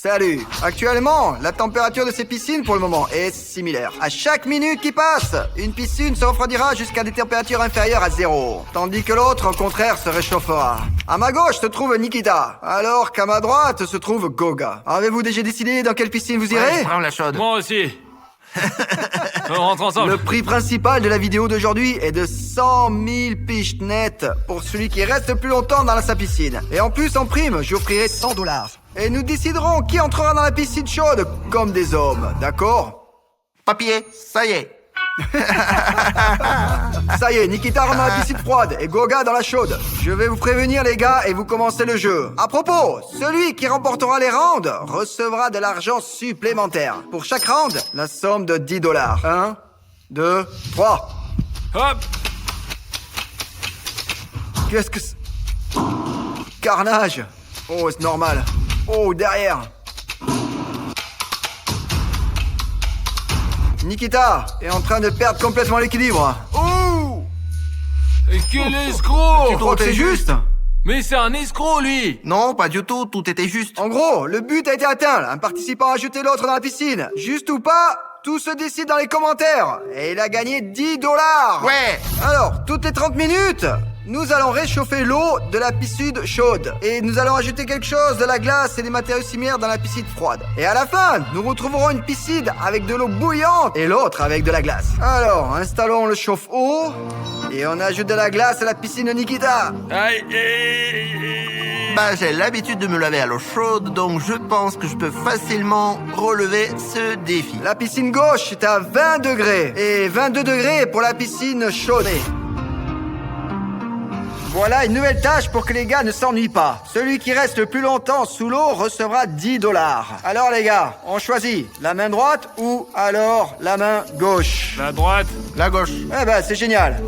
Salut. Actuellement, la température de ces piscines pour le moment est similaire. À chaque minute qui passe, une piscine se refroidira jusqu'à des températures inférieures à 0. Tandis que l'autre, au contraire, se réchauffera. À ma gauche se trouve Nikita, alors qu'à ma droite se trouve Goga. Avez-vous déjà décidé dans quelle piscine vous irez? Je prends la chaude. Moi aussi. On rentre ensemble. Le prix principal de la vidéo d'aujourd'hui est de 100 000 piches nettes pour celui qui reste plus longtemps dans sa piscine. Et en plus, en prime, j'offrirai 100 $. Et nous déciderons qui entrera dans la piscine chaude comme des hommes, d'accord? Papier, ça y est. Ça y est, Nikita rentre dans la piscine froide et Goga dans la chaude. Je vais vous prévenir les gars et vous commencez le jeu. À propos, celui qui remportera les rounds recevra de l'argent supplémentaire. Pour chaque round, la somme de 10 $. 1, 2, 3. Hop. Qu'est-ce que c'est? Carnage. Oh, c'est normal. Oh, derrière. Nikita est en train de perdre complètement l'équilibre. Oh! Et quel escroc! Tu crois que c'est juste? Mais c'est un escroc, lui! Non, pas du tout, tout était juste. En gros, le but a été atteint. Un participant a jeté l'autre dans la piscine. Juste ou pas, tout se décide dans les commentaires. Et il a gagné 10 $. Ouais. Alors, toutes les 30 minutes, nous allons réchauffer l'eau de la piscine chaude. Et nous allons ajouter quelque chose, de la glace et des matériaux similaires dans la piscine froide. Et à la fin, nous retrouverons une piscine avec de l'eau bouillante et l'autre avec de la glace. Alors, installons le chauffe-eau. Et on ajoute de la glace à la piscine de Nikita. Aïe. Bah, j'ai l'habitude de me laver à l'eau chaude, donc je pense que je peux facilement relever ce défi. La piscine gauche est à 20 degrés. Et 22 degrés pour la piscine chaude. Voilà une nouvelle tâche pour que les gars ne s'ennuient pas. Celui qui reste le plus longtemps sous l'eau recevra 10 $. Alors les gars, on choisit la main droite ou alors la main gauche? La droite. La gauche. Eh ben, c'est génial.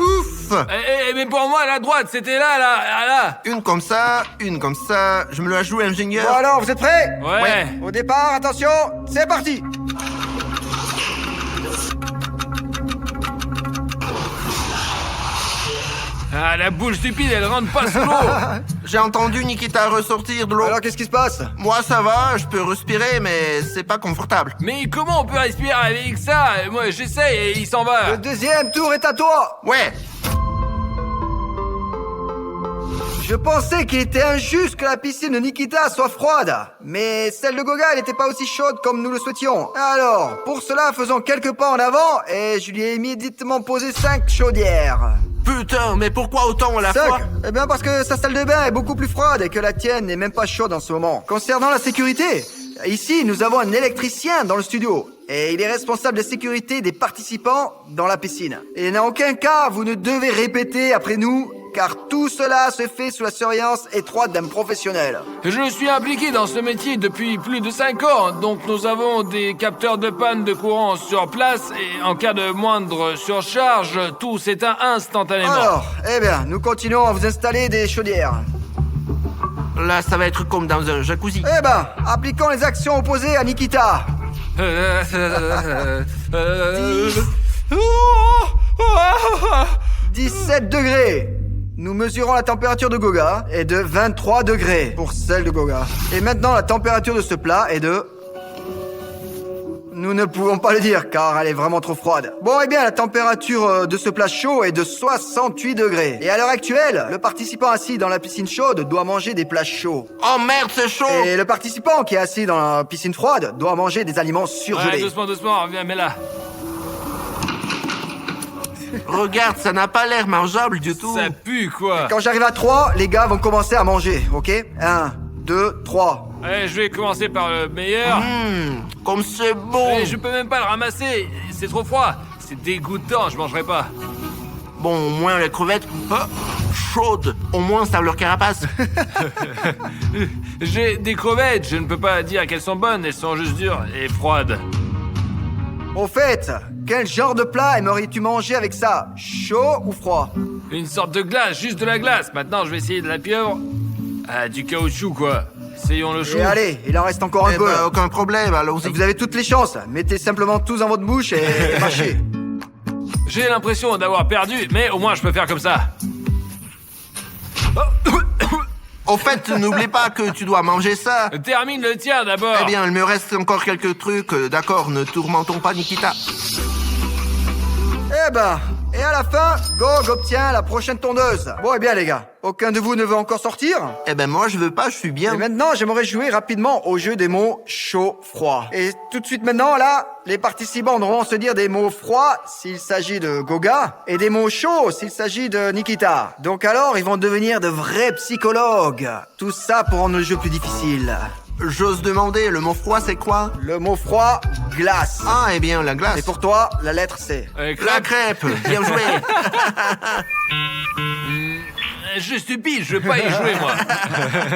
Ouf. Mais pour moi, la droite, c'était là. Une comme ça, je me la joue ingénieur. Bon alors, vous êtes prêts? Ouais. Au départ, attention, c'est parti. Ah, la boule stupide, elle rentre pas sous l'eau. J'ai entendu Nikita ressortir de l'eau. Alors, qu'est-ce qui se passe? Moi, ça va, je peux respirer, mais c'est pas confortable. Mais comment on peut respirer avec ça? Moi, j'essaye et il s'en va. Le deuxième tour est à toi. Ouais. Je pensais qu'il était injuste que la piscine de Nikita soit froide. Mais celle de Goga, elle n'était pas aussi chaude comme nous le souhaitions. Alors, pour cela, faisons quelques pas en avant et je lui ai immédiatement posé 5 chaudières. Putain, mais pourquoi autant à la 5? fois? Eh bien parce que sa salle de bain est beaucoup plus froide et que la tienne n'est même pas chaude en ce moment. Concernant la sécurité, ici nous avons un électricien dans le studio. Et il est responsable de la sécurité des participants dans la piscine. Et en aucun cas vous ne devez répéter après nous, car tout cela se fait sous la surveillance étroite d'un professionnel. Je suis impliqué dans ce métier depuis plus de 5 ans, donc nous avons des capteurs de panne de courant sur place et en cas de moindre surcharge, tout s'éteint instantanément. Alors, eh bien, nous continuons à vous installer des chaudières. Là, ça va être comme dans un jacuzzi. Eh ben, appliquons les actions opposées à Nikita. 17 degrés. Nous mesurons la température de Goga est de 23 degrés pour celle de Goga. Et maintenant, la température de ce plat est de... Nous ne pouvons pas le dire car elle est vraiment trop froide. Bon, eh bien, la température de ce plat chaud est de 68 degrés. Et à l'heure actuelle, le participant assis dans la piscine chaude doit manger des plats chauds. Oh merde, c'est chaud. Et le participant qui est assis dans la piscine froide doit manger des aliments surgelés. Ouais, doucement, viens, mets là. Regarde, ça n'a pas l'air mangeable du tout. Ça pue, quoi. Quand j'arrive à 3, les gars vont commencer à manger, ok? 1, 2, 3. Allez, je vais commencer par le meilleur. Comme c'est bon. Et je peux même pas le ramasser, c'est trop froid. C'est dégoûtant, je mangerai pas. Bon, au moins les crevettes, chaudes. Au moins ça a leur carapace. J'ai des crevettes, je ne peux pas dire qu'elles sont bonnes, elles sont juste dures et froides. Au fait, quel genre de plat aimerais-tu manger avec ça? Chaud ou froid? Une sorte de glace, juste de la glace. Maintenant, je vais essayer de la pieuvre. Ah, du caoutchouc, quoi. Essayons le chou. Et allez, il en reste encore un peu. Bah, aucun problème, allons-y. Vous avez toutes les chances. Mettez simplement tous dans votre bouche et mâchez. J'ai l'impression d'avoir perdu, mais au moins je peux faire comme ça. Au fait, n'oublie pas que tu dois manger ça. Termine le tien d'abord. Eh bien, il me reste encore quelques trucs. D'accord, ne tourmentons pas Nikita. Eh ben, et à la fin, Gog obtient la prochaine tondeuse. Bon, eh bien les gars, aucun de vous ne veut encore sortir? Eh ben moi, je veux pas, je suis bien. Et maintenant, j'aimerais jouer rapidement au jeu des mots chaud-froid. Et tout de suite maintenant, là, les participants devront se dire des mots froids s'il s'agit de Goga et des mots chauds s'il s'agit de Nikita. Donc alors, ils vont devenir de vrais psychologues. Tout ça pour rendre le jeu plus difficile. J'ose demander, le mot froid, c'est quoi? Le mot froid, glace. Ah, eh bien, la glace. Et pour toi, la lettre C. La crêpe. Bien joué. Je suis stupide, je veux pas y jouer, moi.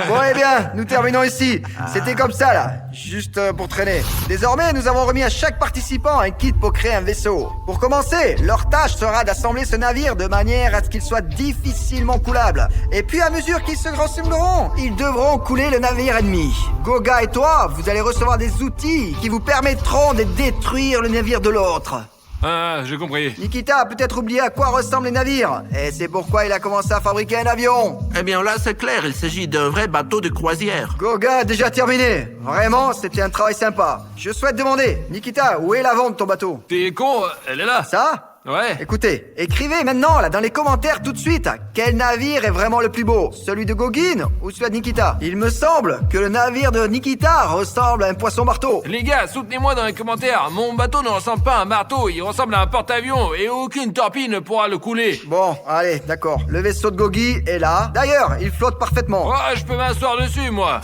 Bon, eh bien, nous terminons ici. C'était comme ça, là, juste pour traîner. Désormais, nous avons remis à chaque participant un kit pour créer un vaisseau. Pour commencer, leur tâche sera d'assembler ce navire de manière à ce qu'il soit difficilement coulable. Et puis, à mesure qu'ils se rassembleront, ils devront couler le navire ennemi. Goga et toi, vous allez recevoir des outils qui vous permettront de détruire le navire de l'autre. Ah, j'ai compris. Nikita a peut-être oublié à quoi ressemblent les navires. Et c'est pourquoi il a commencé à fabriquer un avion. Eh bien, là, c'est clair, il s'agit d'un vrai bateau de croisière. Goga a déjà terminé. Vraiment, c'était un travail sympa. Je souhaite demander, Nikita, où est l'avant de ton bateau? T'es con, elle est là. Ça? Ouais. Écoutez, écrivez maintenant, là, dans les commentaires tout de suite, quel navire est vraiment le plus beau? Celui de Gogin ou celui de Nikita? Il me semble que le navire de Nikita ressemble à un poisson-marteau. Les gars, soutenez-moi dans les commentaires. Mon bateau ne ressemble pas à un marteau, il ressemble à un porte-avions et aucune torpille ne pourra le couler. Bon, allez, d'accord. Le vaisseau de Gogi est là. D'ailleurs, il flotte parfaitement. Oh, je peux m'asseoir dessus, moi.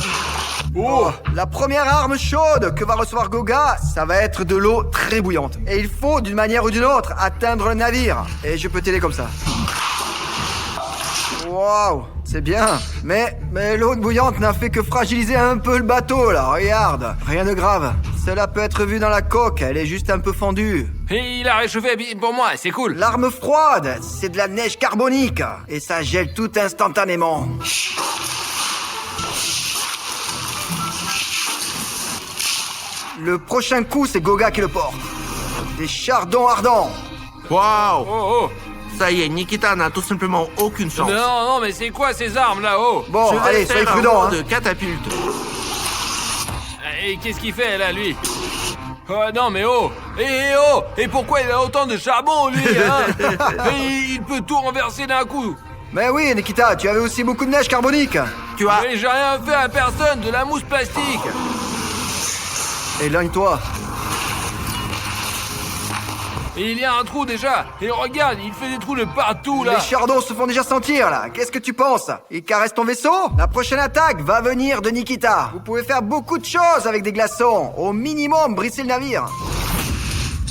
Oh, la première arme chaude que va recevoir Goga, ça va être de l'eau très bouillante. Et il faut, d'une manière ou d'une autre, atteindre le navire. Et je peux t'aider comme ça. Waouh, c'est bien. Mais l'eau bouillante n'a fait que fragiliser un peu le bateau, là. Regarde, rien de grave. Cela peut être vu dans la coque, elle est juste un peu fendue. Et il a réchauffé pour moi, c'est cool. L'arme froide, c'est de la neige carbonique. Et ça gèle tout instantanément. Le prochain coup, c'est Goga qui le porte. Des chardons ardents. Waouh. Oh, oh. Ça y est, Nikita n'a tout simplement aucune chance. Non, mais c'est quoi ces armes là, oh? Bon, Je vais allez, faire soyez un prudents. rouleau de catapulte. Et qu'est-ce qu'il fait là, lui? Oh non, mais oh! Et pourquoi il a autant de charbon, lui, hein? Et il peut tout renverser d'un coup. Mais oui, Nikita, tu avais aussi beaucoup de neige carbonique. Tu as... Mais j'ai rien fait à personne, de la mousse plastique. Éloigne-toi. Et il y a un trou déjà. Et regarde, il fait des trous de partout, là. Les chardons se font déjà sentir, là. Qu'est-ce que tu penses? Il caresse ton vaisseau? La prochaine attaque va venir de Nikita. Vous pouvez faire beaucoup de choses avec des glaçons. Au minimum, brisser le navire.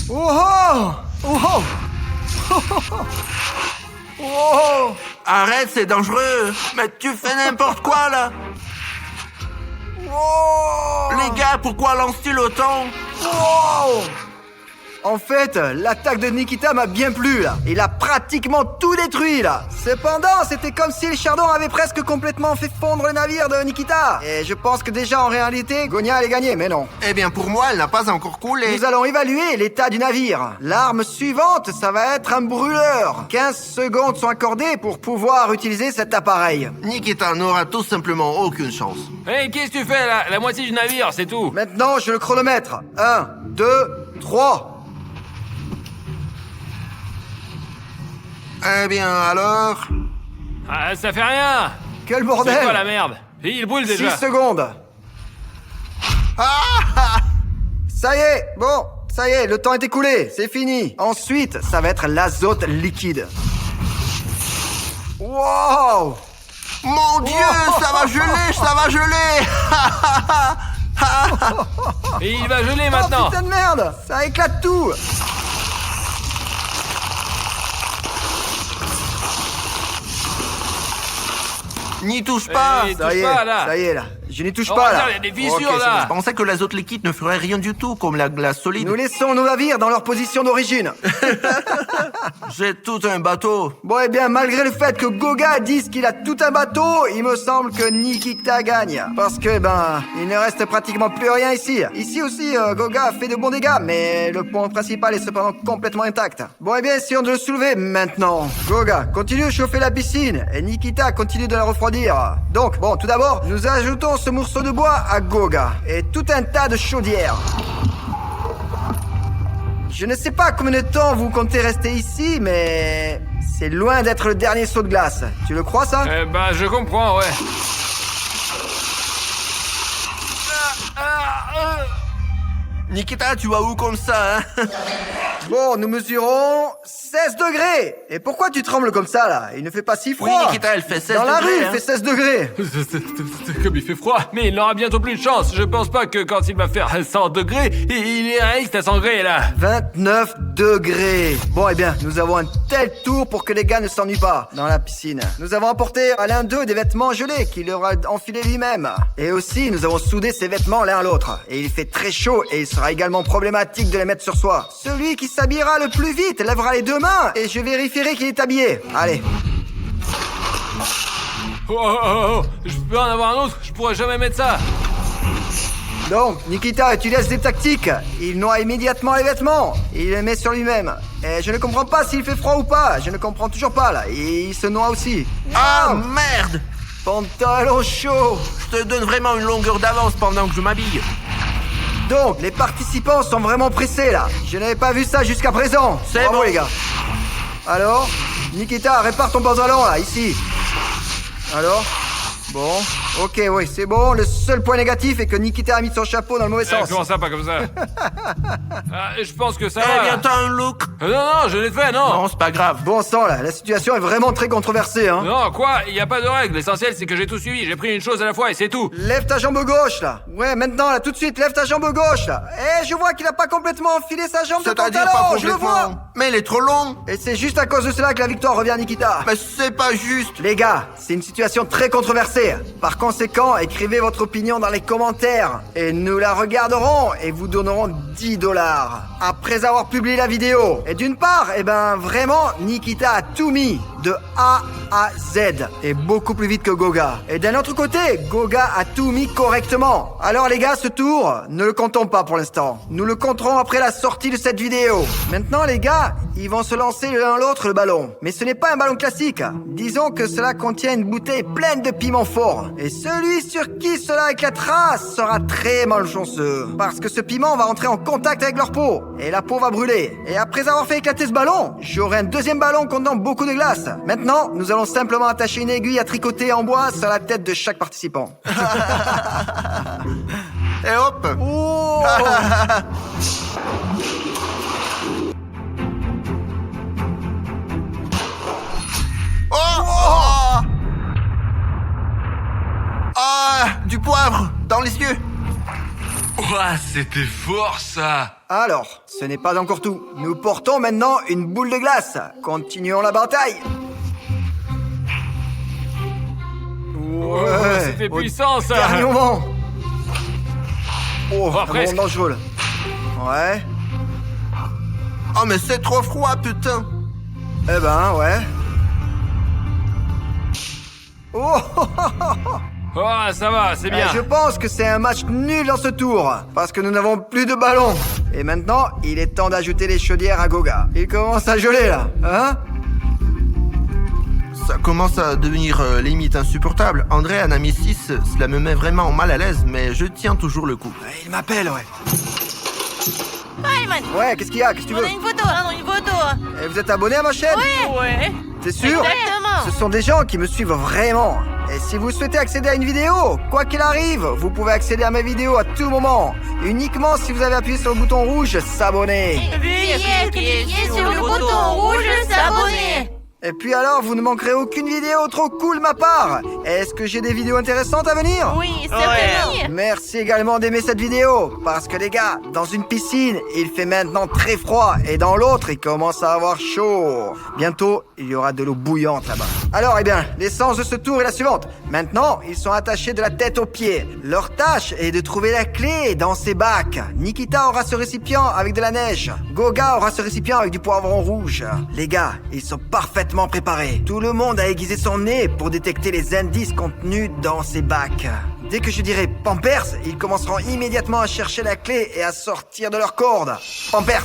Oh oh! Oh oh! Oh oh! Oh! Arrête, c'est dangereux. Mais tu fais n'importe quoi, là. Oh! Les gars, pourquoi lance-t-il autant? Oh! En fait, l'attaque de Nikita m'a bien plu, là. Il a pratiquement tout détruit, là. Cependant, c'était comme si les chardons avaient presque complètement fait fondre le navire de Nikita. Et je pense que déjà, en réalité, Gonia allait gagner, mais non. Eh bien, pour moi, elle n'a pas encore coulé. Nous allons évaluer l'état du navire. L'arme suivante, ça va être un brûleur. 15 secondes sont accordées pour pouvoir utiliser cet appareil. Nikita n'aura tout simplement aucune chance. Hé, qu'est-ce que tu fais là? La moitié du navire, c'est tout. Maintenant, je le chronomètre. 1, 2, 3. Eh bien, alors... Ah, ça fait rien. Quel C'est quoi la bordel! merde? Et il brûle 6 déjà. secondes. Ah! Ça y est, bon, ça y est, le temps est écoulé, c'est fini. Ensuite, ça va être l'azote liquide. Wow! Mon Dieu, ça va geler, ça va geler. Et il va geler Oh maintenant. putain de merde! Ça éclate tout! N'y touche pas. Eh, touche pas, là. Ça y est, là. Je n'y touche Oh, pas là. regarde, il y a des fissures, Ok, c'est là. Je pensais que l'azote liquide ne ferait rien du tout, comme la glace solide. Nous laissons nos navires dans leur position d'origine. J'ai tout un bateau. Bon, eh bien, malgré le fait que Goga dise qu'il a tout un bateau, il me semble que Nikita gagne. Parce que, il ne reste pratiquement plus rien ici. Ici aussi, Goga a fait de bons dégâts, mais le pont principal est cependant complètement intact. Bon, eh bien, essayons de le soulever maintenant. Goga, continue de chauffer la piscine, et Nikita continue de la refroidir. Donc, bon, tout d'abord, nous ajoutons ce morceau de bois à Goga, et tout un tas de chaudières. Je ne sais pas combien de temps vous comptez rester ici, mais c'est loin d'être le dernier saut de glace. Tu le crois, ça? Je comprends, ouais. Nikita, tu vas où comme ça, hein? Bon, nous mesurons 16 degrés. Et pourquoi tu trembles comme ça, là? Il ne fait pas si froid. Oui, Nikita, elle fait 16 Dans la degrés, rue, il hein. fait 16 degrés. Comme il fait froid, mais il n'aura bientôt plus de chance. Je pense pas que quand il va faire 100 degrés, il reste à 100 degrés, là. 29 degrés. Bon, eh bien, nous avons un tel tour pour que les gars ne s'ennuient pas dans la piscine. Nous avons apporté à l'un d'eux des vêtements gelés qu'il aura enfilés lui-même. Et aussi, nous avons soudé ses vêtements l'un à l'autre. Et il fait très chaud et il sera également problématique de les mettre sur soi. Celui qui s'habillera le plus vite lèvera les deux mains et je vérifierai qu'il est habillé. Allez. Je peux en avoir un autre, je pourrais jamais mettre ça. Donc, Nikita utilise des tactiques. Il noie immédiatement les vêtements. Il les met sur lui-même. Et je ne comprends pas s'il fait froid ou pas. Je ne comprends toujours pas, là. Et il se noie aussi. Ah, Non. merde! Pantalon chaud. Je te donne vraiment une longueur d'avance pendant que je m'habille. Donc, les participants sont vraiment pressés, là. Je n'avais pas vu ça jusqu'à présent. C'est Bravo, bon. les gars. Alors, Nikita, répare ton pantalon, là, ici. Alors? Bon, ok, oui, c'est bon. Le seul point négatif est que Nikita a mis son chapeau dans le mauvais sens. Comment ça, pas comme ça? Je pense que ça Eh va. bien, t'as un look. Non, je l'ai fait, non. Non, c'est pas grave. Bon sang, là, la situation est vraiment très controversée, hein. Non, quoi? Il n'y a pas de règle. L'essentiel, c'est que j'ai tout suivi. J'ai pris une chose à la fois et c'est tout. Lève ta jambe gauche, là. Ouais, maintenant, là, tout de suite, lève ta jambe gauche, là. Eh, je vois qu'il a pas complètement enfilé sa jambe de C'est-à-dire pas pantalon, je le complètement. vois. Mais il est trop long. Et c'est juste à cause de cela que la victoire revient à Nikita. Mais c'est pas juste. Les gars, c'est une situation très controversée. Par conséquent, écrivez votre opinion dans les commentaires. Et nous la regarderons et vous donnerons 10 $. Après avoir publié la vidéo. Et d'une part, vraiment, Nikita a tout mis. De A à Z. Et beaucoup plus vite que Goga. Et d'un autre côté, Goga a tout mis correctement. Alors les gars, ce tour, ne le comptons pas pour l'instant. Nous le compterons après la sortie de cette vidéo. Maintenant les gars, ils vont se lancer l'un l'autre le ballon. Mais ce n'est pas un ballon classique. Disons que cela contient une bouteille pleine de piment fort. Et celui sur qui cela éclatera sera très malchanceux. Parce que ce piment va entrer en contact avec leur peau. Et la peau va brûler. Et après avoir fait éclater ce ballon, j'aurai un deuxième ballon contenant beaucoup de glace. Maintenant, nous allons simplement attacher une aiguille à tricoter en bois sur la tête de chaque participant. Et hop. Oh Oh. Ah, du poivre dans les yeux. Ouah, c'était fort, ça. Alors, ce n'est pas encore tout. Nous portons maintenant une boule de glace. Continuons la bataille. Ouais, C'était au puissant, ça. dernier moment. Oh, un presque. moment dangereux, là. Ouais. Oh, mais c'est trop froid, putain. Eh ben, ouais. Oh, Oh, ça va, c'est bien. je pense que c'est un match nul dans ce tour, parce que nous n'avons plus de ballon. Et maintenant, il est temps d'ajouter les chaudières à Goga. Il commence à geler, là, hein? Ça commence à devenir limite insupportable. André en a mis 6, cela me met vraiment mal à l'aise, mais je tiens toujours le coup. Ouais, il m'appelle, ouais. Ayman, Ouais, qu'est-ce qu'il y a? Qu'est-ce que tu on veux? a une photo, hein, une photo. Et vous êtes abonné à ma chaîne? Ouais. T'es sûr? Exactement. Ce sont des gens qui me suivent vraiment. Et si vous souhaitez accéder à une vidéo, quoi qu'il arrive, vous pouvez accéder à mes vidéos à tout moment. Uniquement si vous avez appuyé sur le bouton rouge s'abonner. Veuillez cliquer sur le bouton rouge s'abonner. Et puis alors, vous ne manquerez aucune vidéo trop cool de ma part. Est-ce que j'ai des vidéos intéressantes à venir? Oui, certainement. Merci également d'aimer cette vidéo, parce que les gars, dans une piscine, il fait maintenant très froid, et dans l'autre, il commence à avoir chaud. Bientôt, il y aura de l'eau bouillante là-bas. Alors, eh bien, l'essence de ce tour est la suivante. Maintenant, ils sont attachés de la tête aux pieds. Leur tâche est de trouver la clé dans ces bacs. Nikita aura ce récipient avec de la neige. Goga aura ce récipient avec du poivron rouge. Les gars, ils sont parfaitement préparés. Tout le monde a aiguisé son nez pour détecter les indices contenus dans ces bacs. Dès que je dirai Pampers, ils commenceront immédiatement à chercher la clé et à sortir de leur corde. Pampers!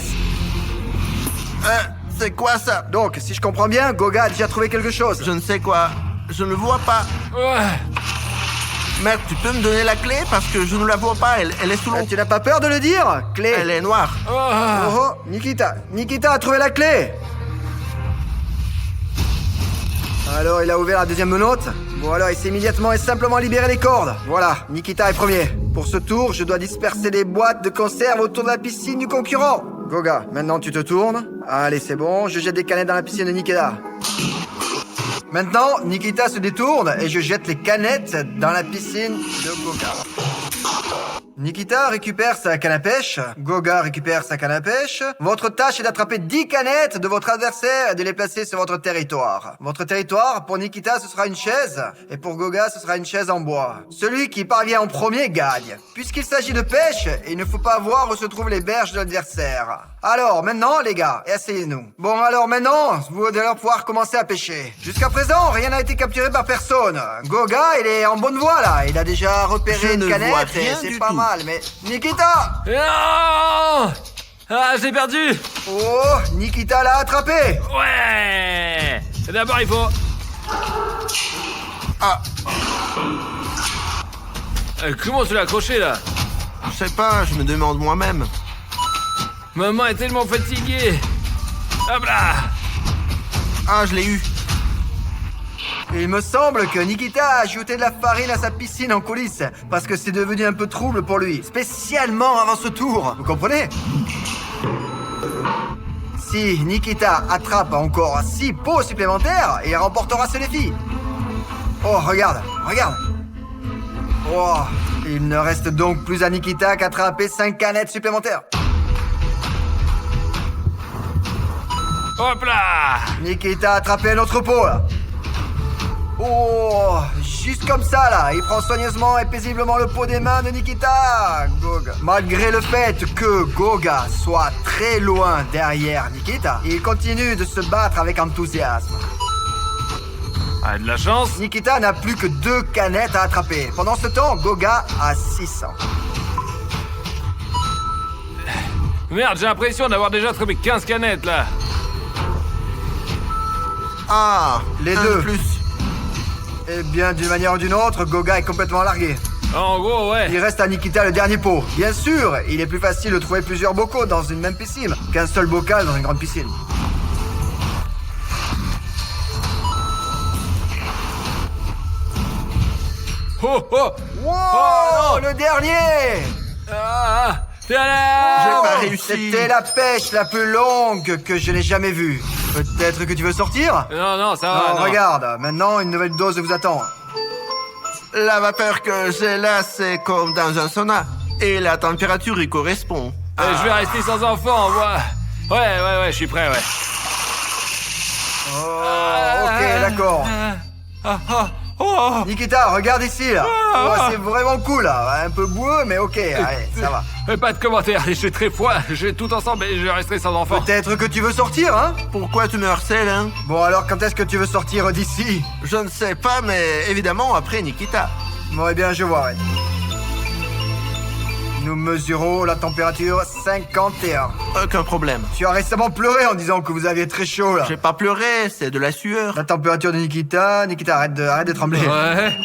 C'est quoi ça? Donc, si je comprends bien, Goga a déjà trouvé quelque chose. Je ne sais quoi. Je ne vois pas. Ouais. Merde, tu peux me donner la clé? Parce que je ne la vois pas, elle est sous l'eau. Tu n'as pas peur de le dire? Clé. Elle est noire. Ah. Oh, Nikita. Nikita a trouvé la clé. Alors, il a ouvert la deuxième menotte. Voilà, il s'est immédiatement et simplement libéré les cordes. Voilà, Nikita est premier. Pour ce tour, je dois disperser les boîtes de conserve autour de la piscine du concurrent. Goga, maintenant tu te tournes. Allez, c'est bon, je jette des canettes dans la piscine de Nikita. Maintenant, Nikita se détourne et je jette les canettes dans la piscine de Goga. Nikita récupère sa canne à pêche, Goga récupère sa canne à pêche. Votre tâche est d'attraper 10 canettes de votre adversaire et de les placer sur votre territoire. Votre territoire, pour Nikita, ce sera une chaise, et pour Goga, ce sera une chaise en bois. Celui qui parvient en premier gagne. Puisqu'il s'agit de pêche, il ne faut pas voir où se trouvent les berges de l'adversaire. Alors, maintenant, les gars, essayez-nous. Bon, alors maintenant, vous allez pouvoir commencer à pêcher. Jusqu'à présent, rien n'a été capturé par personne. Goga, il est en bonne voie, là. Il a déjà repéré Je une ne vois canette, et rien c'est du pas tout. mal, mais... Nikita! Non. Ah, j'ai perdu. Oh, Nikita l'a attrapé! Ouais. D'abord, il faut... Ah, Comment tu l'as accroché, là? je sais pas, je me demande moi-même. Maman est tellement fatiguée. Hop là. Ah, je l'ai eu. Il me semble que Nikita a ajouté de la farine à sa piscine en coulisses, parce que c'est devenu un peu trouble pour lui, spécialement avant ce tour. Vous comprenez? Si Nikita attrape encore 6 pots supplémentaires, il remportera ce défi. Oh, regarde, regarde. Oh, il ne reste donc plus à Nikita qu'attraper 5 canettes supplémentaires. Hop là. Nikita a attrapé un autre pot, là. Oh, juste comme ça, là. Il prend soigneusement et paisiblement le pot des mains de Nikita. Goga. Malgré le fait que Goga soit très loin derrière Nikita, il continue de se battre avec enthousiasme. Ah, de la chance. Nikita n'a plus que 2 canettes à attraper. Pendant ce temps, Goga a 600. Merde, j'ai l'impression d'avoir déjà attrapé 15 canettes, là. Ah, Les un deux. de plus. Eh bien, d'une manière ou d'une autre, Goga est complètement largué. En gros, ouais. Il reste à Nikita le dernier pot. Bien sûr, il est plus facile de trouver plusieurs bocaux dans une même piscine qu'un seul bocal dans une grande piscine. Oh, oh. Wow, Oh, non. le dernier! Ah, J'ai tada. pas réussi. C'était la pêche la plus longue que je n'ai jamais vue. Peut-être que tu veux sortir? Non, non, ça va, Non, non. regarde, maintenant une nouvelle dose vous attend. La vapeur que j'ai là, c'est comme dans un sauna. Et la température y correspond. Je vais rester sans enfant, moi. Ouais, je suis prêt, ouais. Oh, ok, d'accord. Oh. Nikita, regarde ici, là. Oh, c'est vraiment cool, là. Un peu boueux, mais ok, allez, ça va. Pas de commentaires, j'ai très froid. J'ai tout ensemble et je resterai sans enfant. Peut-être que tu veux sortir, hein? Pourquoi tu me harcèles, hein? Bon, alors quand est-ce que tu veux sortir d'ici? Je ne sais pas, mais évidemment après Nikita. Bon, eh bien, je vois, ouais. Nous mesurons la température 51. Aucun problème. Tu as récemment pleuré en disant que vous aviez très chaud, là. J'ai pas pleuré, c'est de la sueur. La température de Nikita... Nikita, arrête de trembler. Ouais.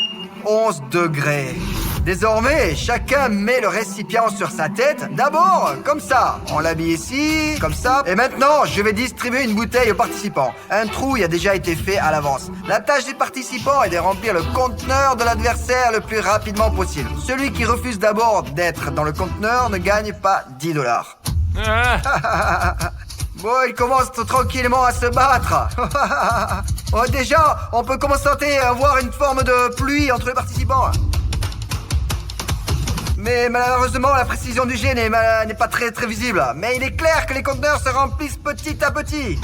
11 degrés. Désormais, chacun met le récipient sur sa tête. D'abord, comme ça. On l'habille ici, comme ça. Et maintenant, je vais distribuer une bouteille aux participants. Un trou y a déjà été fait à l'avance. La tâche des participants est de remplir le conteneur de l'adversaire le plus rapidement possible. Celui qui refuse d'abord d'être dans le conteneur ne gagne pas $10. Ah. Bon, ils commencent tranquillement à se battre. Oh, déjà, on peut commencer à voir une forme de pluie entre les participants. Mais malheureusement, la précision du jet n'est pas très visible. Mais il est clair que les conteneurs se remplissent petit à petit.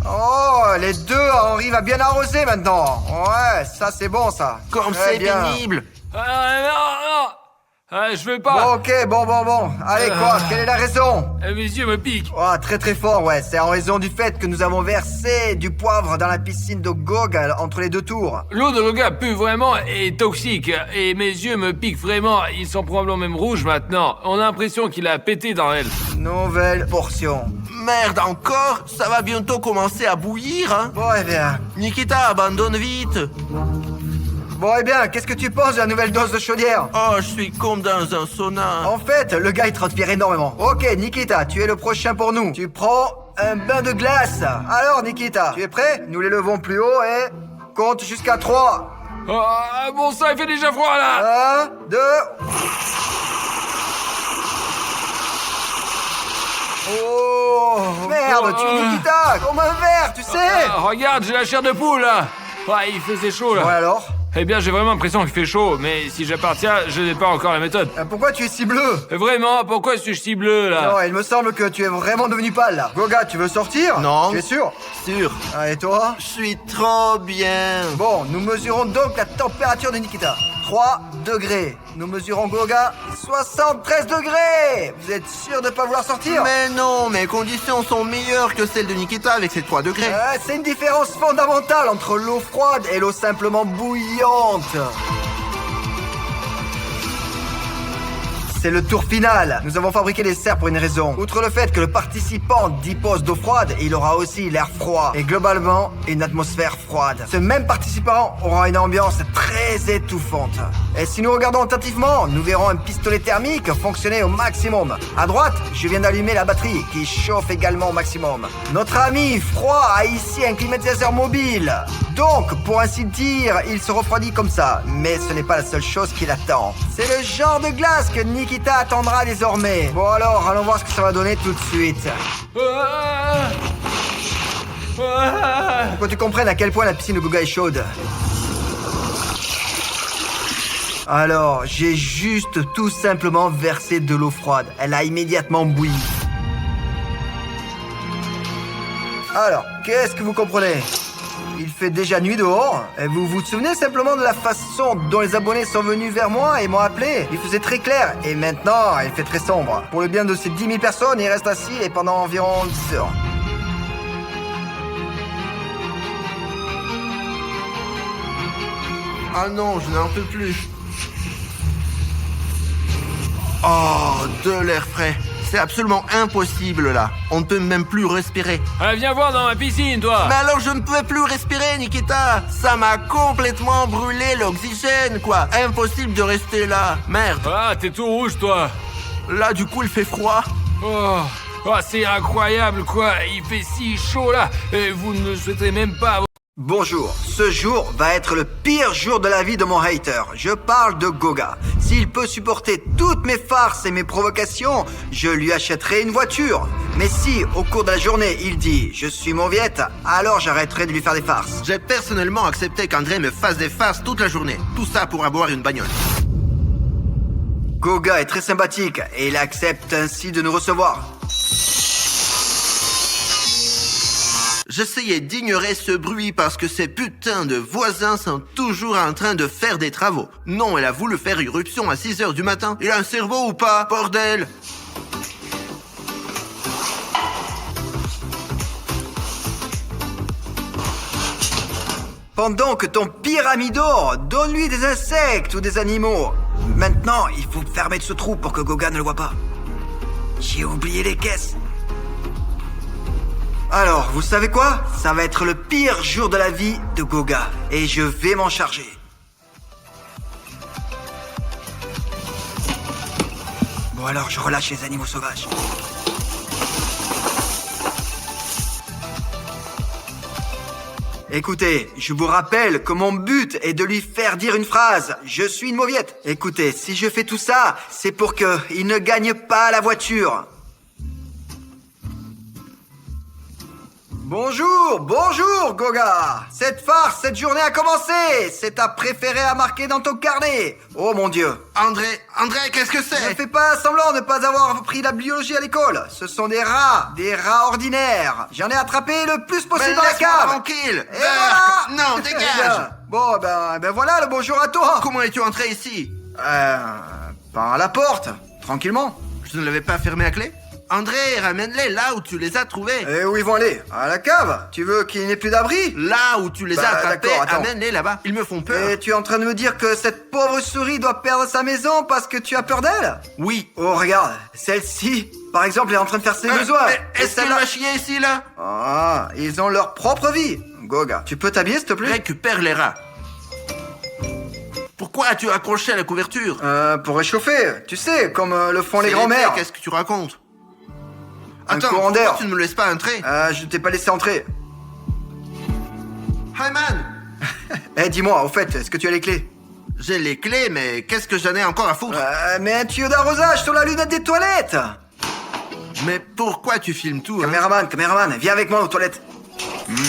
Oh, les deux arrivent à bien arroser maintenant. Ouais, ça c'est bon ça. Comme Très c'est bien. pénible. Non. Je veux pas. Bon, ok, bon. Allez, quoi, quelle est la raison? Mes yeux me piquent. Oh, très fort, ouais. C'est en raison du fait que nous avons versé du poivre dans la piscine de Goga entre les deux tours. L'eau de Goga pue vraiment et est toxique. Et mes yeux me piquent vraiment. Ils sont probablement même rouges maintenant. On a l'impression qu'il a pété dans elle. Nouvelle portion. Merde encore, ça va bientôt commencer à bouillir, hein. Bon, eh bien. Nikita, abandonne vite. Bon, eh bien, qu'est-ce que tu penses de la nouvelle dose de chaudière? Oh, je suis comme dans un sauna. En fait, le gars il transpire énormément. Ok, Nikita, tu es le prochain pour nous. Tu prends un bain de glace. Alors, Nikita, tu es prêt? Nous les levons plus haut et compte jusqu'à 3. Bon sang, il fait déjà froid là. 1, 2. Oh, merde, tu es Nikita, comme un verre, tu sais. Regarde, j'ai la chair de poule là. Il faisait chaud là. Ouais, alors? Eh bien, j'ai vraiment l'impression qu'il fait chaud, mais si j'appartiens, je n'ai pas encore la méthode. Pourquoi tu es si bleu? Vraiment, pourquoi suis-je si bleu là? Non, il me semble que tu es vraiment devenu pâle là. Goga, tu veux sortir? Non. Tu es sûr? Sûr. Ah, et toi? Je suis trop bien. Bon, nous mesurons donc la température de Nikita. 3 degrés. Nous mesurons Goga 73 degrés. Vous êtes sûr de pas vouloir sortir? Mais non, mes conditions sont meilleures que celles de Nikita avec ses 3 degrés. C'est une différence fondamentale entre l'eau froide et l'eau simplement bouillante. C'est le tour final. Nous avons fabriqué les serres pour une raison. Outre le fait que le participant dispose d'eau froide, il aura aussi l'air froid. Et globalement, une atmosphère froide. Ce même participant aura une ambiance très étouffante. Et si nous regardons attentivement, nous verrons un pistolet thermique fonctionner au maximum. À droite, je viens d'allumer la batterie qui chauffe également au maximum. Notre ami froid a ici un climatisateur mobile. Donc, pour ainsi dire, il se refroidit comme ça. Mais ce n'est pas la seule chose qui l'attend. C'est le genre de glace que Nikita attendra désormais. Bon alors, allons voir ce que ça va donner tout de suite. Pour que tu comprennes à quel point la piscine de Goga est chaude. Alors, j'ai juste tout simplement versé de l'eau froide. Elle a immédiatement bouilli. Alors, qu'est-ce que vous comprenez ? Il fait déjà nuit dehors. Et vous vous souvenez simplement de la façon dont les abonnés sont venus vers moi et m'ont appelé? Il faisait très clair. Et maintenant, il fait très sombre. Pour le bien de ces 10 000 personnes, il reste assis et pendant environ 10 heures. Ah non, je n'en peux plus. Oh, de l'air frais. C'est absolument impossible là. On ne peut même plus respirer. Viens voir dans ma piscine, toi. Mais alors je ne pouvais plus respirer, Nikita. Ça m'a complètement brûlé l'oxygène, quoi. Impossible de rester là. Merde. T'es tout rouge, toi. Là, du coup, il fait froid. C'est incroyable, quoi. Il fait si chaud, là. Et vous ne souhaiterez même pas... Bonjour, ce jour va être le pire jour de la vie de mon hater. Je parle de Goga. S'il peut supporter toutes mes farces et mes provocations, je lui achèterai une voiture. Mais si, au cours de la journée, il dit « Je suis mauviette », alors j'arrêterai de lui faire des farces. J'ai personnellement accepté qu'André me fasse des farces toute la journée. Tout ça pour avoir une bagnole. Goga est très sympathique et il accepte ainsi de nous recevoir. J'essayais d'ignorer ce bruit parce que ces putains de voisins sont toujours en train de faire des travaux. Non, elle a voulu faire irruption à 6h du matin. Il a un cerveau ou pas, bordel? Pendant que ton pire ami dort, donne-lui des insectes ou des animaux. Maintenant, il faut fermer ce trou pour que Goga ne le voit pas. J'ai oublié les caisses. Alors, vous savez quoi? Ça va être le pire jour de la vie de Goga. Et je vais m'en charger. Bon alors, je relâche les animaux sauvages. Écoutez, je vous rappelle que mon but est de lui faire dire une phrase. Je suis une mauviette. Écoutez, si je fais tout ça, c'est pour que il ne gagne pas la voiture. Bonjour, Goga. Cette farce, cette journée a commencé. C'est ta préférée à marquer dans ton carnet. Oh mon Dieu. André, qu'est-ce que Ne c'est? fais pas semblant de ne pas avoir appris la biologie à l'école. Ce sont des rats ordinaires. J'en ai attrapé le plus possible Mais dans la laisse-moi cave. tranquille. Et voilà. Non, dégage. Bon, ben voilà le bonjour à toi. Comment es-tu entré ici? Par la porte, tranquillement. Je ne l'avais pas fermé à clé? André, ramène-les là où tu les as trouvés. Et où ils vont aller? À la cave? Tu veux qu'il n'y ait plus d'abri? Là où tu les as attrapés, d'accord, attends. amène-les là-bas. Ils me font peur. Et tu es en train de me dire que cette pauvre souris doit perdre sa maison parce que tu as peur d'elle? Oui. Oh, regarde, celle-ci, par exemple, est en train de faire ses besoins. Mais Et est-ce qu'elle celle-là- va chier ici, là? Ah, ils ont leur propre vie. Goga, tu peux t'habiller, s'il te plaît? Récupère les rats. Pourquoi as-tu accroché à la couverture? Pour réchauffer, tu sais, comme le font les C'est grands-mères. l'été, qu'est-ce que tu racontes? Un Attends, courant pourquoi d'air. tu ne me laisses pas entrer? Je t'ai pas laissé entrer. Hyman! Eh, dis-moi, au fait, est-ce que tu as les clés? J'ai les clés, mais qu'est-ce que j'en ai encore à foutre? Mais un tuyau d'arrosage sur la lunette des toilettes. Mais pourquoi tu filmes tout, hein? Caméraman, viens avec moi aux toilettes.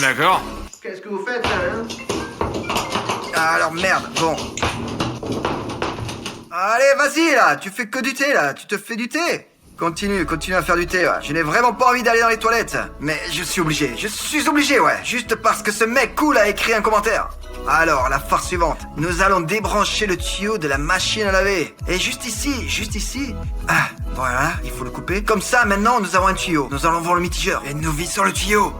D'accord. Qu'est-ce que vous faites, là, hein? Alors merde, bon. Allez, vas-y là, tu fais que du thé là, tu te fais du thé. Continue à faire du thé, ouais. Je n'ai vraiment pas envie d'aller dans les toilettes. Mais je suis obligé, ouais. Juste parce que ce mec cool a écrit un commentaire. Alors, la farce suivante. Nous allons débrancher le tuyau de la machine à laver. Et juste ici. Ah, voilà, il faut le couper. Comme ça, maintenant, nous avons un tuyau. Nous allons voir le mitigeur. Et nous vissons le tuyau.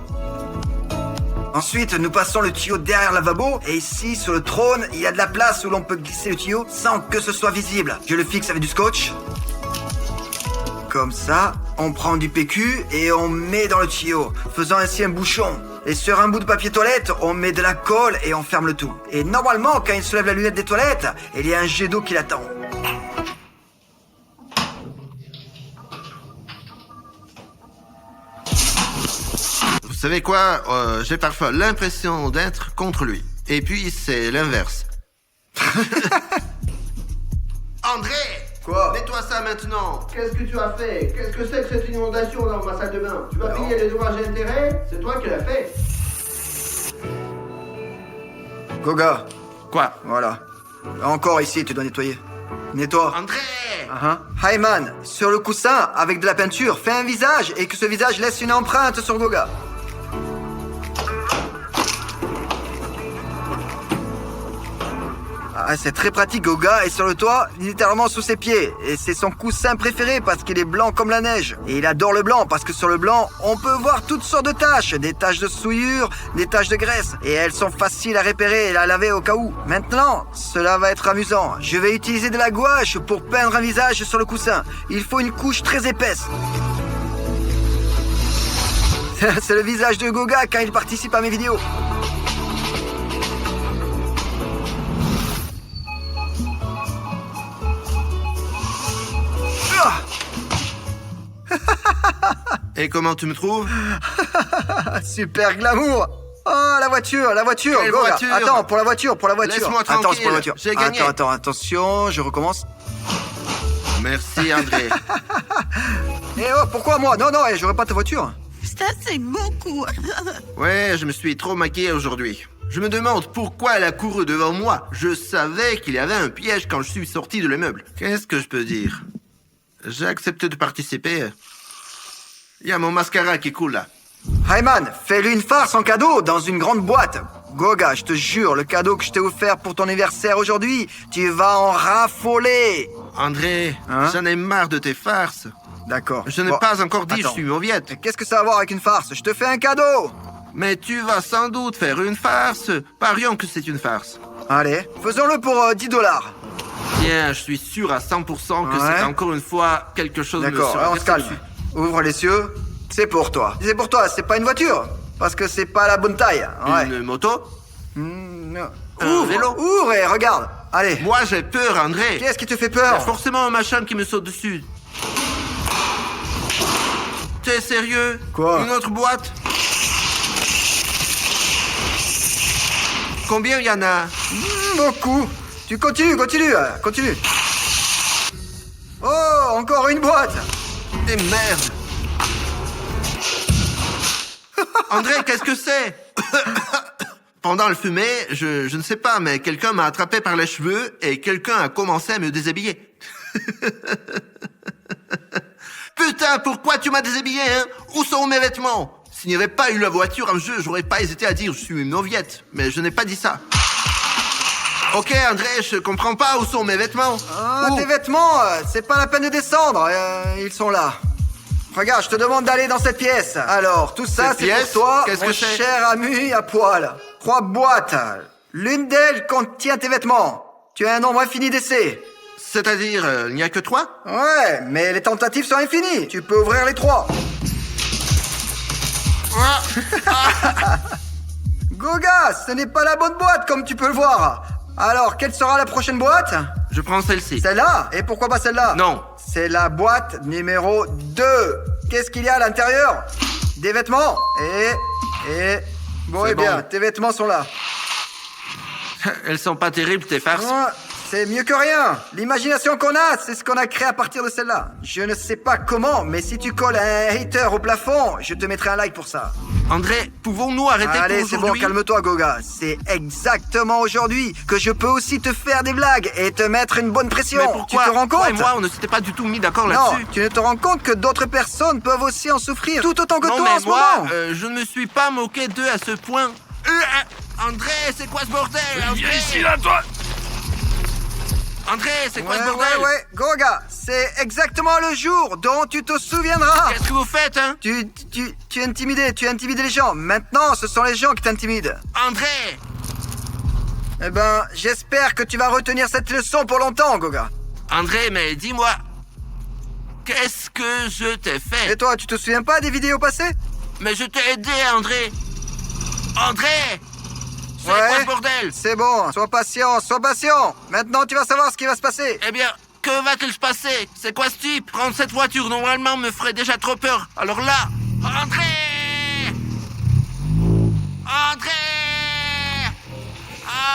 Ensuite, nous passons le tuyau derrière le lavabo. Et ici, sur le trône, il y a de la place où l'on peut glisser le tuyau sans que ce soit visible. Je le fixe avec du scotch. Comme ça, on prend du PQ et on met dans le tuyau, faisant ainsi un bouchon. Et sur un bout de papier toilette, on met de la colle et on ferme le tout. Et normalement, quand il soulève la lunette des toilettes, il y a un jet d'eau qui l'attend. Vous savez quoi? J'ai parfois l'impression d'être contre lui. Et puis, c'est l'inverse. André! Quoi? Nettoie ça maintenant! Qu'est-ce que tu as fait? Qu'est-ce que c'est que cette inondation dans ma salle de bain? Tu vas payer les dommages et intérêts? C'est toi qui l'as fait! Goga, Quoi? voilà. Encore ici, tu dois nettoyer. Nettoie. André! Hyman, sur le coussin, avec de la peinture, fais un visage et que ce visage laisse une empreinte sur Goga. Ah, c'est très pratique, Goga est sur le toit, littéralement sous ses pieds. Et c'est son coussin préféré parce qu'il est blanc comme la neige. Et il adore le blanc parce que sur le blanc, on peut voir toutes sortes de taches. Des taches de souillure, des taches de graisse. Et elles sont faciles à repérer et à laver au cas où. Maintenant, cela va être amusant. Je vais utiliser de la gouache pour peindre un visage sur le coussin. Il faut une couche très épaisse. C'est le visage de Goga quand il participe à mes vidéos. Et comment tu me trouves? Super glamour. Oh, la voiture, Quelle Goga. voiture? Attends, pour la voiture. Laisse-moi Attends, c'est tranquille, pour la voiture. j'ai gagné. Attends, attention, je recommence. Merci, André. Eh oh, pourquoi moi? Non, j'aurais pas ta voiture. Ça, c'est beaucoup. Ouais, je me suis trop maquillé aujourd'hui. Je me demande pourquoi elle a couru devant moi. Je savais qu'il y avait un piège quand je suis sorti de l'immeuble. Qu'est-ce que je peux dire? J'ai accepté de participer. Il y a mon mascara qui coule là. Hyman, fais-lui une farce en cadeau dans une grande boîte. Goga, je te jure, le cadeau que je t'ai offert pour ton anniversaire aujourd'hui, tu vas en raffoler. André, Hein? j'en ai marre de tes farces. D'accord. Je n'ai Bon, pas encore dit attends. je suis mauviette. Qu'est-ce que ça a à voir avec une farce? Je te fais un cadeau. Mais tu vas sans doute faire une farce. Parions que c'est une farce. Allez, faisons-le pour $10. Tiens, je suis sûr à 100% que Ouais. c'est encore une fois quelque chose de D'accord, on se calme. Ouvre les yeux. C'est pour toi. C'est pour toi, c'est pas une voiture. Parce que c'est pas la bonne taille. Ouais. Une moto? Non. Un vélo? Ouvre et regarde. Allez. Moi j'ai peur, André. Qu'est-ce qui te fait Il y a peur? forcément un machin qui me saute dessus. T'es sérieux? Quoi? Une autre boîte? Combien il y en a? Beaucoup. Tu continue. Oh, encore une boîte. Et merde. André, qu'est-ce que c'est? Pendant le fumet, je ne sais pas, mais quelqu'un m'a attrapé par les cheveux et quelqu'un a commencé à me déshabiller. Putain, pourquoi tu m'as déshabillé, hein? Où sont mes vêtements? S'il n'y avait pas eu la voiture en jeu, j'aurais pas hésité à dire je suis une noviette, mais je n'ai pas dit ça. Ok, André, je comprends pas où sont mes vêtements. Ah, Où? tes vêtements, c'est pas la peine de descendre. Ils sont là. Regarde, je te demande d'aller dans cette pièce. Alors, tout ça, Cette c'est pièce, pour toi, qu'est-ce mon que c'est? cher ami à poil. 3 boîtes. L'une d'elles contient tes vêtements. Tu as un nombre infini d'essais. C'est-à-dire, il n'y a que 3? Ouais, mais les tentatives sont infinies. Tu peux ouvrir les 3. Goga, ce n'est pas la bonne boîte, comme tu peux le voir. Alors, quelle sera la prochaine boîte? Je prends celle-ci. Celle-là? Et pourquoi pas celle-là? Non. C'est la boîte numéro 2. Qu'est-ce qu'il y a à l'intérieur? Des vêtements. Bon, C'est eh bien, bon. tes vêtements sont là. Elles sont pas terribles, tes farces. Ouais, c'est mieux que rien. L'imagination qu'on a, c'est ce qu'on a créé à partir de celle-là. Je ne sais pas comment, mais si tu colles un hater au plafond, je te mettrai un like pour ça. André, pouvons-nous arrêter Allez, pour c'est bon, aujourd'hui? calme-toi, Goga. C'est exactement aujourd'hui que je peux aussi te faire des blagues et te mettre une bonne pression. Mais pourquoi Tu te rends Toi et compte? moi, on ne s'était pas du tout mis d'accord Non, là-dessus. tu ne te rends compte que d'autres personnes peuvent aussi en souffrir tout autant que Non, toi mais en ce moi, moment. je ne me suis pas moqué d'eux à ce point. André, c'est quoi ce bordel? André, Viens ici, là, toi! André, c'est quoi ce Ouais, bordel? ouais, Goga, c'est exactement le jour dont tu te souviendras. Qu'est-ce que vous faites, hein? Tu es intimidé, tu as intimidé les gens. Maintenant, ce sont les gens qui t'intimident. André! Eh ben, j'espère que tu vas retenir cette leçon pour longtemps, Goga. André, mais dis-moi, qu'est-ce que je t'ai fait? Et toi, tu te souviens pas des vidéos passées? Mais je t'ai aidé, André! André! C'est quoi ce bordel? C'est bon, sois patient, sois patient. Maintenant, tu vas savoir ce qui va se passer. Eh bien, que va-t-il se passer? C'est quoi ce type? Prendre cette voiture, normalement, me ferait déjà trop peur. Alors là... André! André!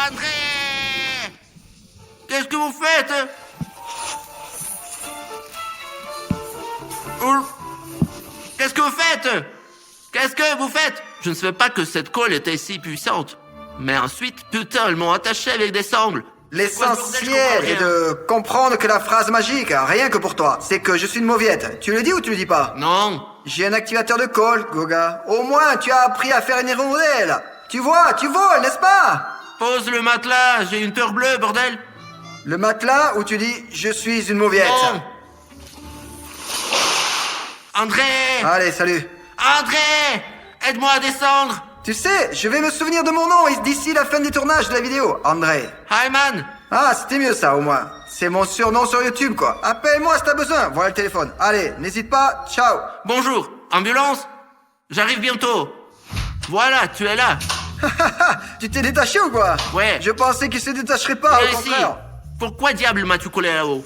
André! Qu'est-ce que vous faites? Qu'est-ce que vous faites? Qu'est-ce que vous faites? Je ne savais pas que cette colle était si puissante. Mais ensuite, putain, elles m'ont attaché avec des sangles. L'essentiel est de comprendre que la phrase magique, rien que pour toi, c'est que je suis une mauviette. Tu le dis ou tu le dis pas? Non. J'ai un activateur de colle, Goga. Au moins, tu as appris à faire une hirondelle. Tu vois, tu voles, n'est-ce pas? Pose le matelas, j'ai une peur bleue, bordel. Le matelas où tu dis « Je suis une mauviette ». Non. André! Allez, salut. André! Aide-moi à descendre! Tu sais, je vais me souvenir de mon nom d'ici la fin des tournages de la vidéo, André. Hyman! Ah, c'était mieux ça, au moins. C'est mon surnom sur YouTube, quoi. Appelle-moi si t'as besoin. Voilà le téléphone. Allez, n'hésite pas. Ciao. Bonjour, ambulance? J'arrive bientôt. Voilà, tu es là. Tu t'es détaché ou quoi? Ouais. Je pensais qu'il se détacherait pas, Viens au ici. contraire. Pourquoi diable m'as-tu collé là-haut?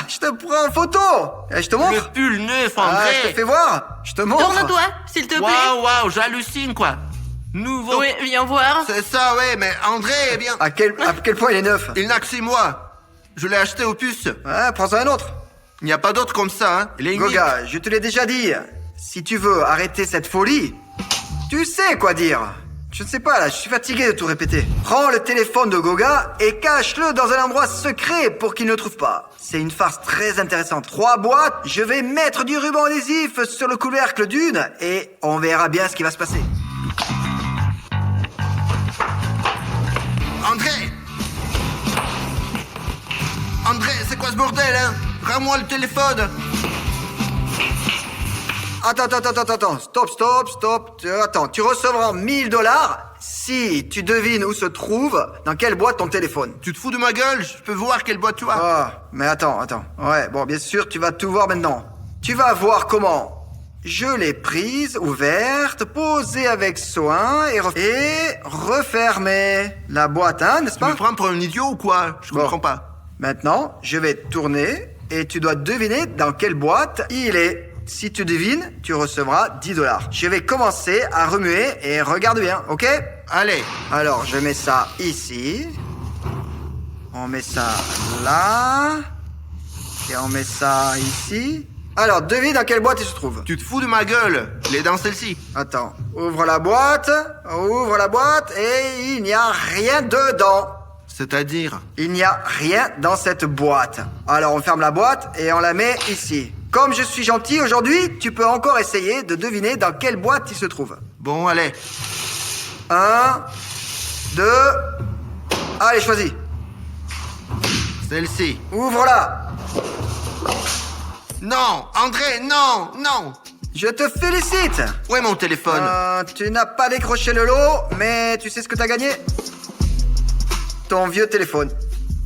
Je te prends en photo. Et je te montre. Le pull neuf, Ah, André! je te fais voir. Je te montre. Tourne-toi, s'il te plaît. Waouh, j'hallucine, quoi. Nouveau... Oui, viens voir. C'est ça, ouais, mais André, eh bien... À quel point il est neuf? Il n'a que 6 mois. Je l'ai acheté au puce. Ouais, prends-en un autre. Il n'y a pas d'autre comme ça, hein. Il est unique. Goga, je te l'ai déjà dit. Si tu veux arrêter cette folie, tu sais quoi dire. Je ne sais pas, là, je suis fatigué de tout répéter. Prends le téléphone de Goga et cache-le dans un endroit secret pour qu'il ne le trouve pas. C'est une farce très intéressante. 3 boîtes, je vais mettre du ruban adhésif sur le couvercle d'une et on verra bien ce qui va se passer. André! André, c'est quoi ce bordel, hein? Rends-moi le téléphone! Attends. Stop. Attends, tu recevras 1000 $ si tu devines où se trouve, dans quelle boîte ton téléphone. Tu te fous de ma gueule? Je peux voir quelle boîte tu as. Ah, mais attends. Ouais, bon, bien sûr, tu vas tout voir maintenant. Tu vas voir comment je l'ai prise, ouverte, posée avec soin et refermée. La boîte, hein, n'est-ce Tu pas? me prends pour un idiot ou quoi? Je Bon. comprends pas. Maintenant, je vais tourner et tu dois deviner dans quelle boîte il est. Si tu devines, tu recevras 10 $. Je vais commencer à remuer et regarde bien, ok? Allez, Alors, je mets ça ici. On met ça là. Et on met ça ici. Alors, devine dans quelle boîte il se trouve. tu te fous de ma gueule. Il est dans celle-ci. Attends, ouvre la boîte et il n'y a rien dedans. C'est-à-dire? Il n'y a rien dans cette boîte. Alors on ferme la boîte et on la met ici. Comme je suis gentil aujourd'hui, tu peux encore essayer de deviner dans quelle boîte il se trouve. Bon, allez. 1, 2... Allez, choisis. Celle-ci. Ouvre-la. Non, André, non, non. Je te félicite. Où est mon téléphone? Tu n'as pas décroché le lot, mais tu sais ce que t'as gagné? Ton vieux téléphone.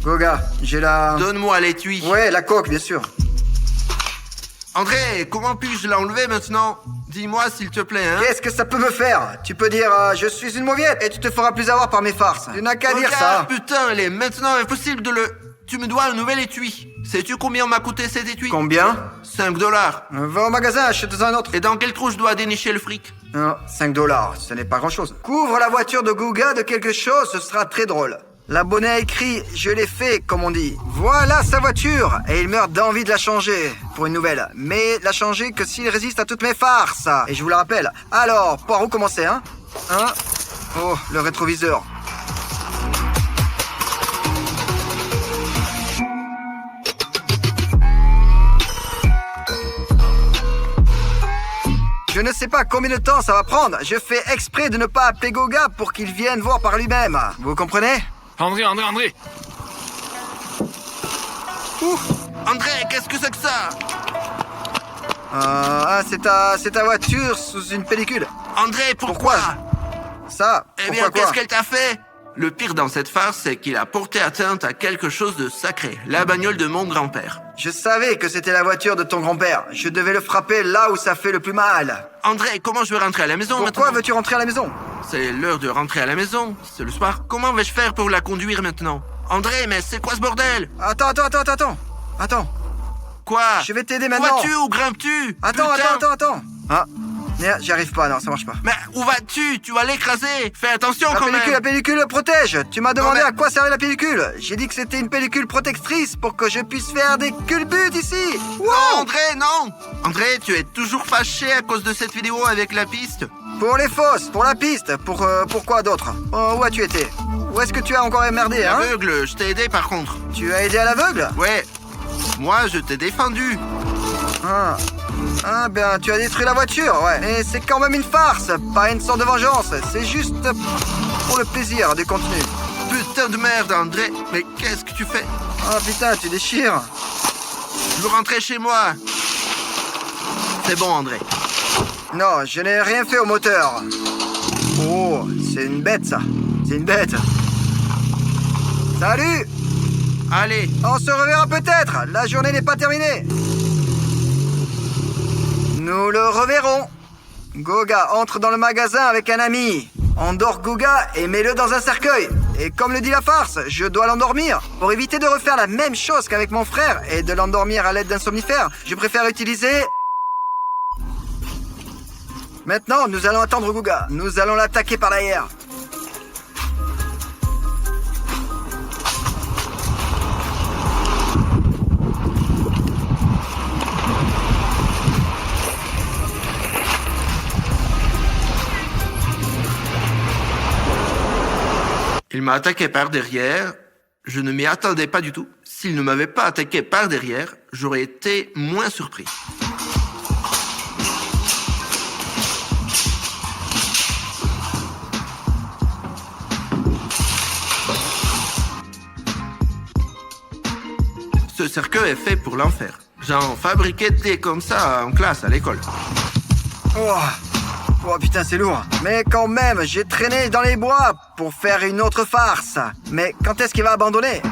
Goga, j'ai la... Donne-moi l'étui. Ouais, la coque, bien sûr. André, comment puis-je l'enlever maintenant? Dis-moi s'il te plaît, hein. Qu'est-ce que ça peut me faire? Tu peux dire je suis une mauviette et tu te feras plus avoir par mes farces. Tu n'as qu'à dire ça. Putain, il est maintenant impossible de le... Tu me dois un nouvel étui. Sais-tu combien m'a coûté cet étui? Combien? 5 $. Va au magasin, achète-en un autre. Et dans quel trou je dois dénicher le fric? Non, 5 $, ce n'est pas grand-chose. Couvre la voiture de Guga de quelque chose, ce sera très drôle. L'abonné a écrit « Je l'ai fait », comme on dit. Voilà sa voiture. Et il meurt d'envie de la changer pour une nouvelle. Mais la changer que s'il résiste à toutes mes farces. Et je vous le rappelle. Alors, par où commencer, hein? Oh, le rétroviseur. Je ne sais pas combien de temps ça va prendre. Je fais exprès de ne pas appeler Goga pour qu'il vienne voir par lui-même. Vous comprenez? André. André, qu'est-ce que c'est que ça? C'est ta voiture sous une pellicule. André, pourquoi? Ça, Eh bien, pourquoi qu'est-ce qu'elle t'a fait? Le pire dans cette farce, c'est qu'il a porté atteinte à quelque chose de sacré. La bagnole de mon grand-père. Je savais que c'était la voiture de ton grand-père. Je devais le frapper là où ça fait le plus mal. André, comment je vais rentrer à la maison Pourquoi maintenant? veux-tu rentrer à la maison? C'est l'heure de rentrer à la maison. C'est le soir. Comment vais-je faire pour la conduire maintenant? André, mais c'est quoi ce bordel? Attends. Quoi? Je vais t'aider maintenant. Où vas-tu? Où grimpes-tu? Attends. Putain. Merde, j'y arrive pas, non, ça marche pas. Mais où vas-tu? Tu vas l'écraser. Fais attention La quand pellicule, même. la pellicule protège. Tu m'as demandé mais- à quoi servait la pellicule. J'ai dit que c'était une pellicule protectrice pour que je puisse faire des culbutes ici. Non, André, non. André, tu es toujours fâché à cause de cette vidéo avec la piste? Pour les fosses, pour la piste, pour quoi d'autre? Où as-tu été? Où est-ce que tu as encore emmerdé, hein? Aveugle, je t'ai aidé par contre. Tu as aidé à l'aveugle? Ouais. Moi, je t'ai défendu. Ben, tu as détruit la voiture, ouais. Mais c'est quand même une farce, pas une sorte de vengeance. C'est juste pour le plaisir du contenu. Putain de merde, André. Mais qu'est-ce que tu fais? Oh putain, tu déchires. Je veux rentrer chez moi. C'est bon, André. Non, je n'ai rien fait au moteur. Oh, c'est une bête, ça. C'est une bête. Salut! Allez. On se reverra peut-être. La journée n'est pas terminée. Nous le reverrons. Goga entre dans le magasin avec un ami. Endors Goga et mets-le dans un cercueil. Et comme le dit la farce, je dois l'endormir. Pour éviter de refaire la même chose qu'avec mon frère et de l'endormir à l'aide d'un somnifère, je préfère utiliser... Maintenant, nous allons attendre Goga. Nous allons l'attaquer par derrière. Il m'a attaqué par derrière. Je ne m'y attendais pas du tout. S'il ne m'avait pas attaqué par derrière, j'aurais été moins surpris. Ce cercueil est fait pour l'enfer. J'en fabriquais des comme ça en classe à l'école. Oh putain, c'est lourd. Mais quand même, j'ai traîné dans les bois pour faire une autre farce. Mais quand est-ce qu'il va abandonner?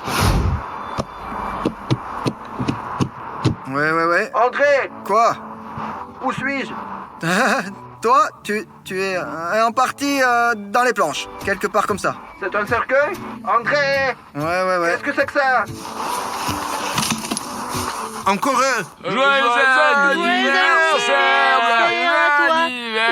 Ouais. André, Quoi? où suis-je? Toi, tu es en partie dans les planches. Quelque part comme ça. C'est un cercueil? André, Ouais. qu'est-ce que c'est que ça? encore eux. Joyeux anniversaire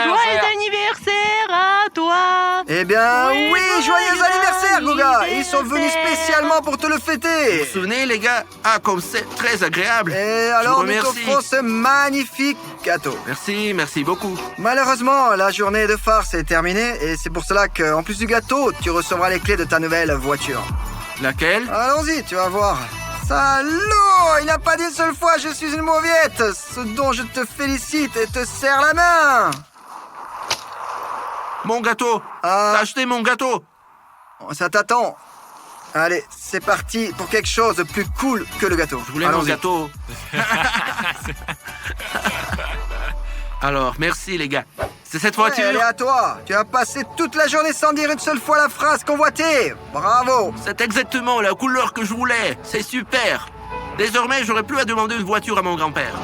Joyeux anniversaire à toi. Eh bien, oui, joyeux anniversaire, Goga. Ils sont venus anniversaire. spécialement pour te le Vous fêter. vous souvenez, les gars? Ah, comme c'est très agréable. Et Je alors, vous nous remercie. t'offrons ce magnifique gâteau. Merci beaucoup. Malheureusement, la journée de farce est terminée et c'est pour cela qu'en plus du gâteau, tu recevras les clés de ta nouvelle voiture. Laquelle? Allons-y, tu vas voir. Salaud! Il n'a pas dit une seule fois je suis une mauviette, ce dont je te félicite et te serre la main. Mon gâteau. Ah. T'as acheté mon gâteau. Ça t'attend. Allez, c'est parti pour quelque chose de plus cool que le gâteau. Je voulais mon Allons-y. gâteau. Alors, merci les gars. C'est cette Ouais, voiture. elle est à toi. Tu as passé toute la journée sans dire une seule fois la phrase convoitée. Bravo. C'est exactement la couleur que je voulais. C'est super. Désormais, j'aurais plus à demander une voiture à mon grand-père.